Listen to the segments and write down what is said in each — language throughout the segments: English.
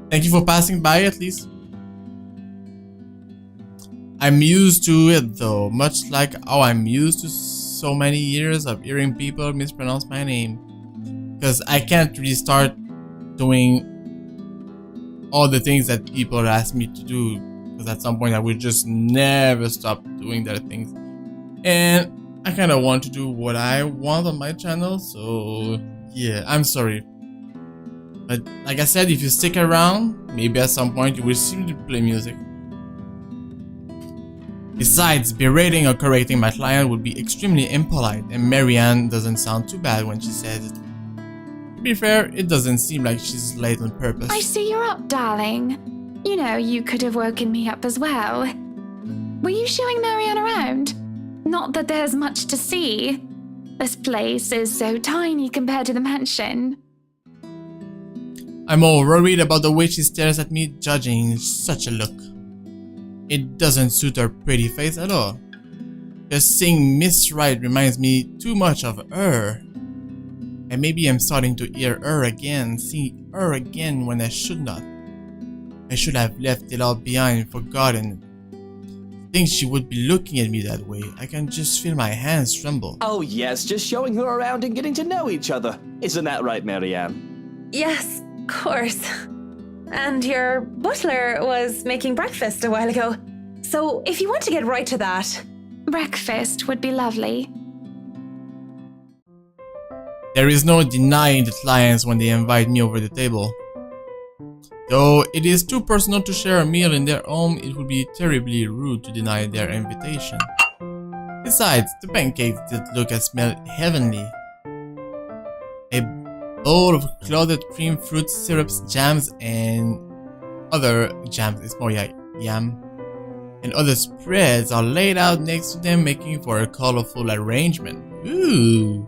Thank you for passing by at least. I'm used to it though, much like how I'm used to so many years of hearing people mispronounce my name. Because I can't really start doing all the things that people ask me to do. Because at some point I will just never stop doing their things. And I kind of want to do what I want on my channel, so yeah, I'm sorry. But like I said, if you stick around, maybe at some point you will see me play music. Besides, berating or correcting my client would be extremely impolite, and Marianne doesn't sound too bad when she says it. To be fair, it doesn't seem like she's late on purpose. I see you're up, darling. You know, you could have woken me up as well. Were you showing Marianne around? Not that there's much to see. This place is so tiny compared to the mansion. I'm all worried about the way she stares at me, judging such a look. It doesn't suit her pretty face at all. Just seeing Miss Wright reminds me too much of her. And maybe I'm starting to hear her again, see her again when I should not. I should have left it all behind and forgotten it. I think she would be looking at me that way. I can just feel my hands tremble. Oh yes, just showing her around and getting to know each other. Isn't that right, Marianne? Yes, of course. And your butler was making breakfast a while ago. So if you want to get right to that... Breakfast would be lovely. There is no denying the clients when they invite me over the table. Though it is too personal to share a meal in their home, it would be terribly rude to deny their invitation. Besides, the pancakes did look and smell heavenly. A bowl of clotted cream, fruit syrups, jams, and other jams, it's more like yam, and other spreads are laid out next to them, making for a colorful arrangement. Ooh!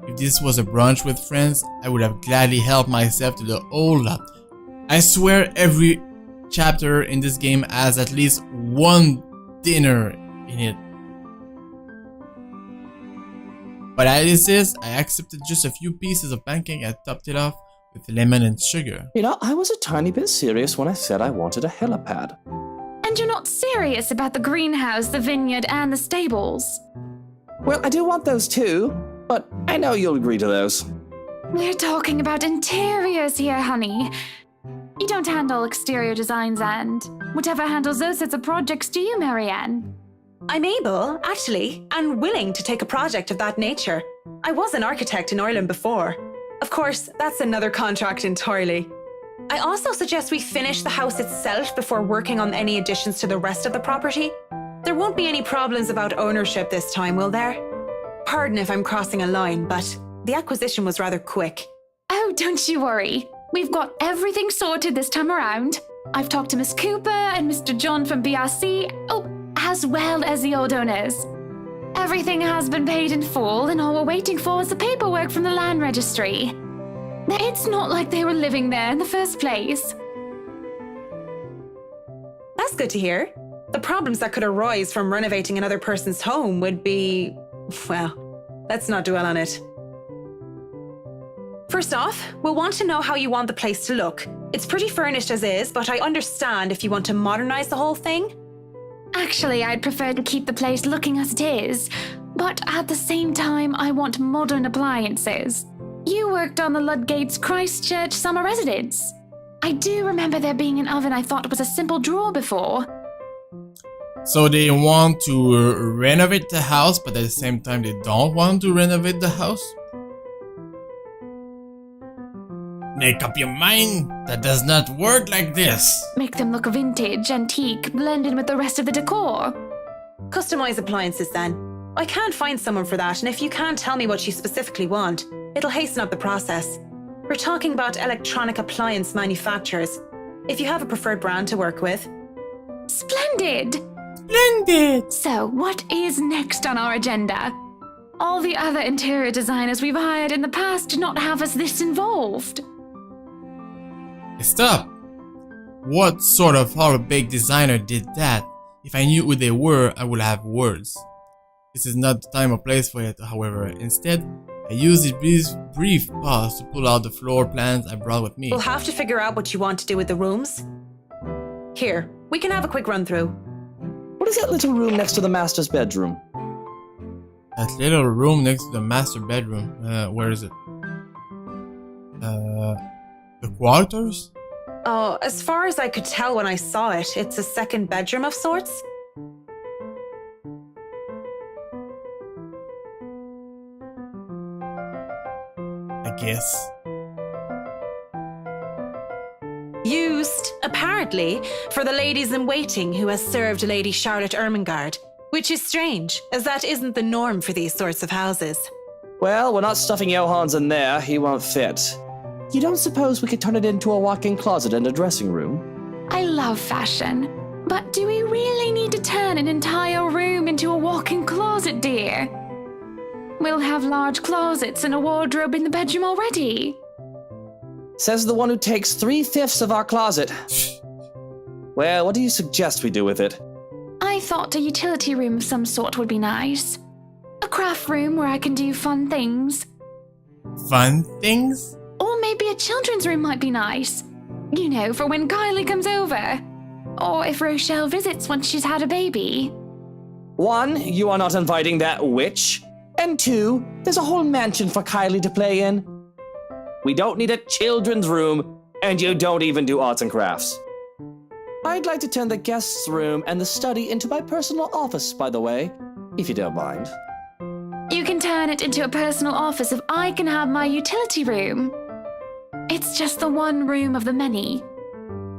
If this was a brunch with friends, I would have gladly helped myself to the whole lot. I swear every chapter in this game has at least one dinner in it. But as it is, I accepted just a few pieces of pancake and topped it off with lemon and sugar. You know, I was a tiny bit serious when I said I wanted a helipad. And you're not serious about the greenhouse, the vineyard, and the stables? Well, I do want those too, but I know you'll agree to those. We're talking about interiors here, honey. You don't handle exterior designs, and whatever handles those sorts of projects do you, Marianne? I'm able, actually, and willing to take a project of that nature. I was an architect in Ireland before. Of course, that's another contract entirely. I also suggest we finish the house itself before working on any additions to the rest of the property. There won't be any problems about ownership this time, will there? Pardon if I'm crossing a line, but the acquisition was rather quick. Oh, don't you worry. We've got everything sorted this time around. I've talked to Miss Cooper and Mr. John from BRC, as well as the old owners. Everything has been paid in full, and all we're waiting for is the paperwork from the land registry. It's not like they were living there in the first place. That's good to hear. The problems that could arise from renovating another person's home would be... well, let's not dwell on it. First off, we'll want to know how you want the place to look. It's pretty furnished as is, but I understand if you want to modernize the whole thing. Actually, I'd prefer to keep the place looking as it is, but at the same time, I want modern appliances. You worked on the Ludgate's Christchurch summer residence. I do remember there being an oven I thought was a simple drawer before. So they want to renovate the house, but at the same time they don't want to renovate the house? Make up your mind. That does not work like this. Make them look vintage, antique, blended with the rest of the decor. Customize appliances then. I can't find someone for that, and if you can't tell me what you specifically want, it'll hasten up the process. We're talking about electronic appliance manufacturers. If you have a preferred brand to work with. Splendid! Splendid! So, what is next on our agenda? All the other interior designers we've hired in the past did not have us this involved. Stop! What sort of horror-baked designer did that? If I knew who they were, I would have words. This is not the time or place for it, however. Instead, I used this brief pause to pull out the floor plans I brought with me. We'll have to figure out what you want to do with the rooms. Here, we can have a quick run through. What is that little room next to the master's bedroom? That little room next to the master bedroom. Where is it? The quarters? Oh, as far as I could tell when I saw it, it's a second bedroom of sorts. I guess. Used, apparently, for the ladies in waiting who has served Lady Charlotte Ermengarde, which is strange, as that isn't the norm for these sorts of houses. Well, we're not stuffing Johans in there. He won't fit. You don't suppose we could turn it into a walk-in closet and a dressing room? I love fashion, but do we really need to turn an entire room into a walk-in closet, dear? We'll have large closets and a wardrobe in the bedroom already. Says the one who takes 3/5 of our closet. Well, what do you suggest we do with it? I thought a utility room of some sort would be nice. A craft room where I can do fun things. Fun things? Or maybe a children's room might be nice. You know, for when Kylie comes over. Or if Rochelle visits once she's had a baby. 1, you are not inviting that witch. And 2, there's a whole mansion for Kylie to play in. We don't need a children's room, and you don't even do arts and crafts. I'd like to turn the guest's room and the study into my personal office, by the way, if you don't mind. You can turn it into a personal office if I can have my utility room. It's just the one room of the many.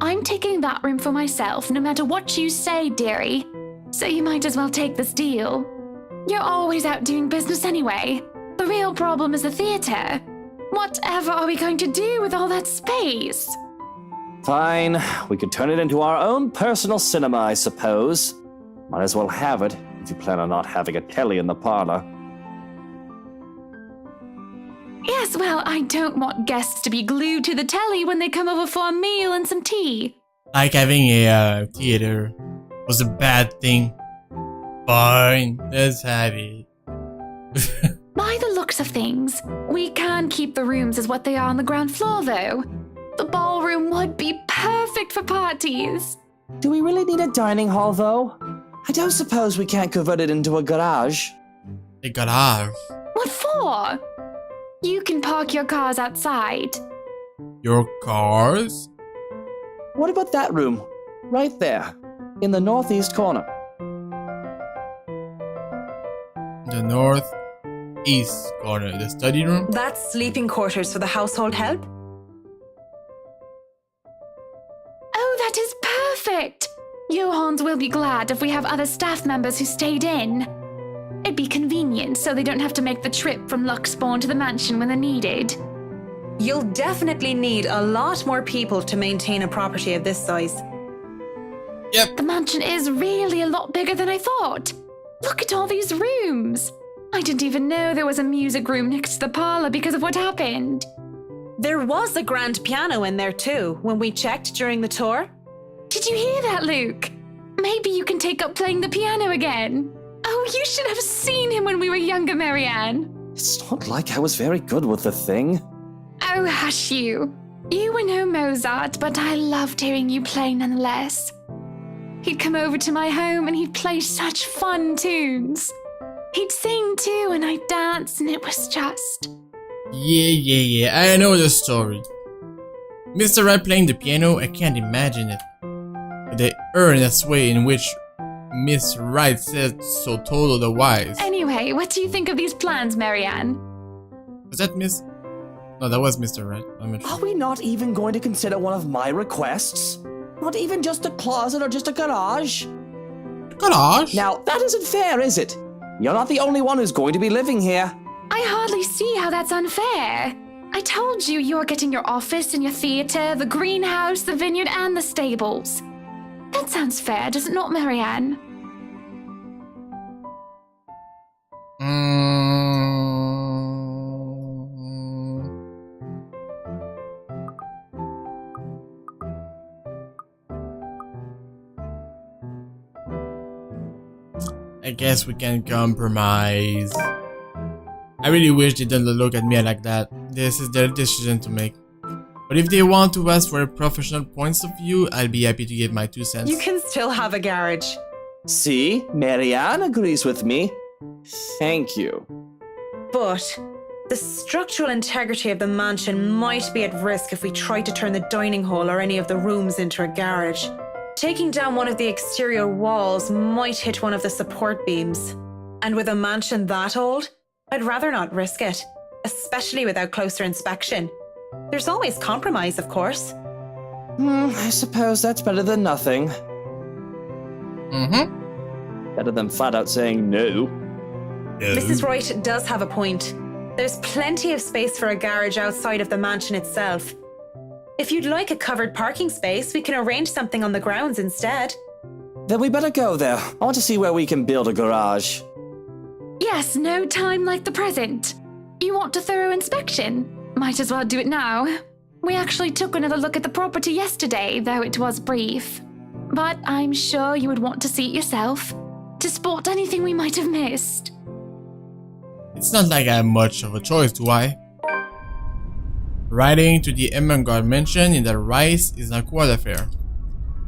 I'm taking that room for myself, no matter what you say, dearie. So you might as well take this deal. You're always out doing business anyway. The real problem is the theatre. Whatever are we going to do with all that space? Fine, we could turn it into our own personal cinema, I suppose. Might as well have it, if you plan on not having a telly in the parlor. Yes, well, I don't want guests to be glued to the telly when they come over for a meal and some tea. Like having a theater was a bad thing. Fine, let's have it. By the looks of things, we can keep the rooms as what they are on the ground floor, though. The ballroom would be perfect for parties. Do we really need a dining hall, though? I don't suppose we can't convert it into a garage. A garage. What for? You can park your cars outside. Your cars? What about that room? Right there, in the northeast corner. The northeast corner. The study room? That's sleeping quarters for the household help? Oh, that is perfect! Johans will be glad if we have other staff members who stayed in. It'd be convenient so they don't have to make the trip from Luxbourne to the mansion when they're needed. You'll definitely need a lot more people to maintain a property of this size. Yep. The mansion is really a lot bigger than I thought. Look at all these rooms. I didn't even know there was a music room next to the parlor because of what happened. There was a grand piano in there too, when we checked during the tour. Did you hear that, Luke? Maybe you can take up playing the piano again. Oh, you should have seen him when we were younger, Marianne. It's not like I was very good with the thing. Oh, hush you. You were no Mozart, but I loved hearing you play nonetheless. He'd come over to my home and he'd play such fun tunes. He'd sing too and I'd dance and it was just... Yeah. I know the story. Mr. Right playing the piano, I can't imagine it. The earnest way in which Miss Wright said so total otherwise. Anyway, what do you think of these plans, Marianne? Was that Miss? No, that was Mr. Wright. I'm not Are sure. we not even going to consider one of my requests? Not even just a closet or just a garage? Garage? Now, that isn't fair, is it? You're not the only one who's going to be living here. I hardly see how that's unfair. I told you you're getting your office and your theatre, the greenhouse, the vineyard, and the stables. That sounds fair, does it not, Marianne? I guess we can compromise. I really wish they didn't look at me like that. This is their decision to make. But if they want to ask for professional points of view, I'll be happy to give my 2 cents. You can still have a garage. See, Marianne agrees with me. Thank you. But the structural integrity of the mansion might be at risk if we try to turn the dining hall or any of the rooms into a garage. Taking down one of the exterior walls might hit one of the support beams. And with a mansion that old, I'd rather not risk it, especially without closer inspection. There's always compromise, of course. I suppose that's better than nothing. Better than flat out saying no. Mrs. Wright does have a point. There's plenty of space for a garage outside of the mansion itself. If you'd like a covered parking space, we can arrange something on the grounds instead. Then we better go there. I want to see where we can build a garage. Yes, no time like the present. You want a thorough inspection? Might as well do it now. We actually took another look at the property yesterday, though it was brief. But I'm sure you would want to see it yourself, to spot anything we might have missed. It's not like I have much of a choice, do I? Riding to the Emmergard mansion in the rice is a quad affair.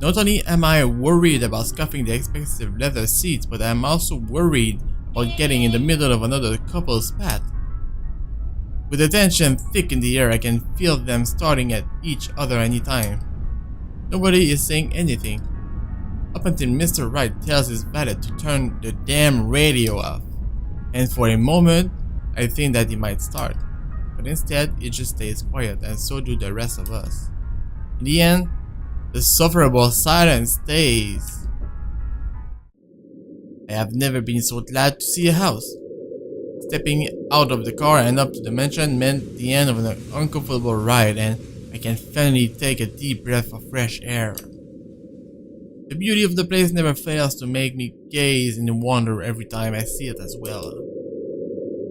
Not only am I worried about scuffing the expensive leather seats, but I am also worried about getting in the middle of another couple's path. With the tension thick in the air, I can feel them starting at each other anytime. Nobody is saying anything, up until Mr. Wright tells his valet to turn the damn radio off. And for a moment, I think that he might start. But instead, it just stays quiet, and so do the rest of us. In the end, the sufferable silence stays. I have never been so glad to see a house. Stepping out of the car and up to the mansion meant the end of an uncomfortable ride, and I can finally take a deep breath of fresh air. The beauty of the place never fails to make me gaze in wonder every time I see it as well.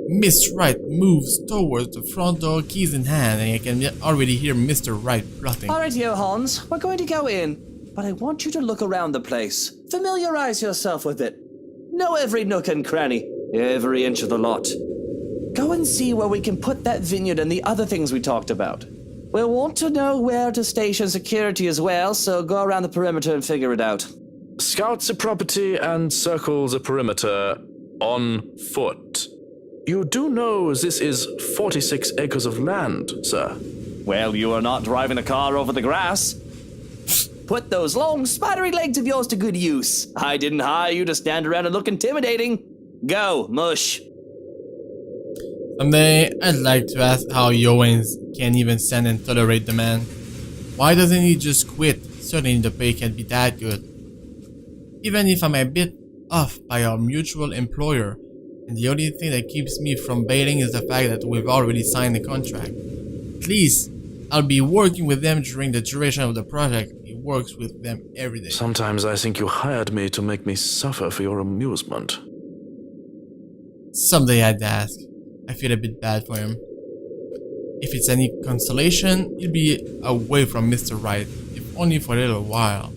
Miss Wright moves towards the front door, keys in hand, and I can already hear Mr. Wright plotting. Alright, Johannes, we're going to go in, but I want you to look around the place. Familiarize yourself with it. Know every nook and cranny, every inch of the lot. Go and see where we can put that vineyard and the other things we talked about. We'll want to know where to station security as well, so go around the perimeter and figure it out. Scout the property and circle the perimeter on foot. You do know this is 46 acres of land, sir. Well, you are not driving a car over the grass. Put those long, spidery legs of yours to good use. I didn't hire you to stand around and look intimidating. Go, mush. Someday, I'd like to ask how Johannes can even stand and tolerate the man. Why doesn't he just quit? Certainly the pay can't be that good. Even if I'm a bit off by our mutual employer, and the only thing that keeps me from bailing is the fact that we've already signed the contract. At least, I'll be working with them during the duration of the project. He works with them every day. Sometimes I think you hired me to make me suffer for your amusement. Someday I'd ask. I feel a bit bad for him. If it's any consolation, he'll be away from Mr. Wright, if only for a little while.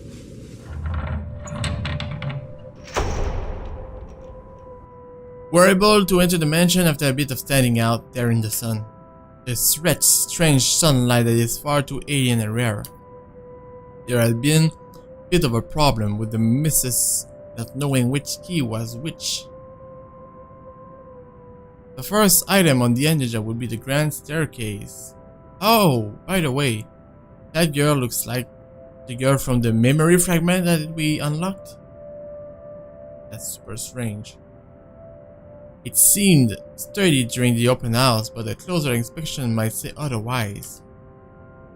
We're able to enter the mansion after a bit of standing out there in the sun. The stretched, strange sunlight that is far too alien and rare. There had been a bit of a problem with the missus not knowing which key was which. The first item on the agenda would be the grand staircase. Oh, by the way, that girl looks like the girl from the memory fragment that we unlocked. That's super strange. It seemed sturdy during the open house, but a closer inspection might say otherwise.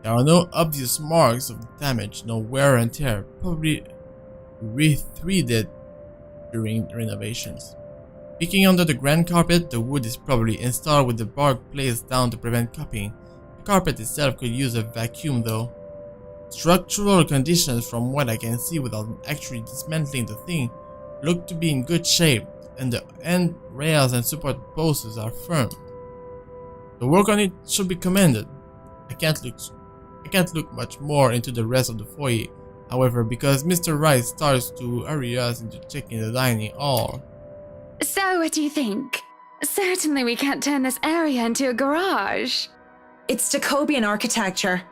There are no obvious marks of damage, no wear and tear, probably retreated during renovations. Peeking under the grand carpet, the wood is probably installed with the bark placed down to prevent cupping. The carpet itself could use a vacuum though. Structural conditions, from what I can see without actually dismantling the thing, look to be in good shape, and the end rails and support posts are firm. The work on it should be commended. I can't look much more into the rest of the foyer, however, because Mr. Wright starts to hurry us into checking the dining hall. So, what do you think? Certainly we can't turn this area into a garage. It's Jacobean architecture.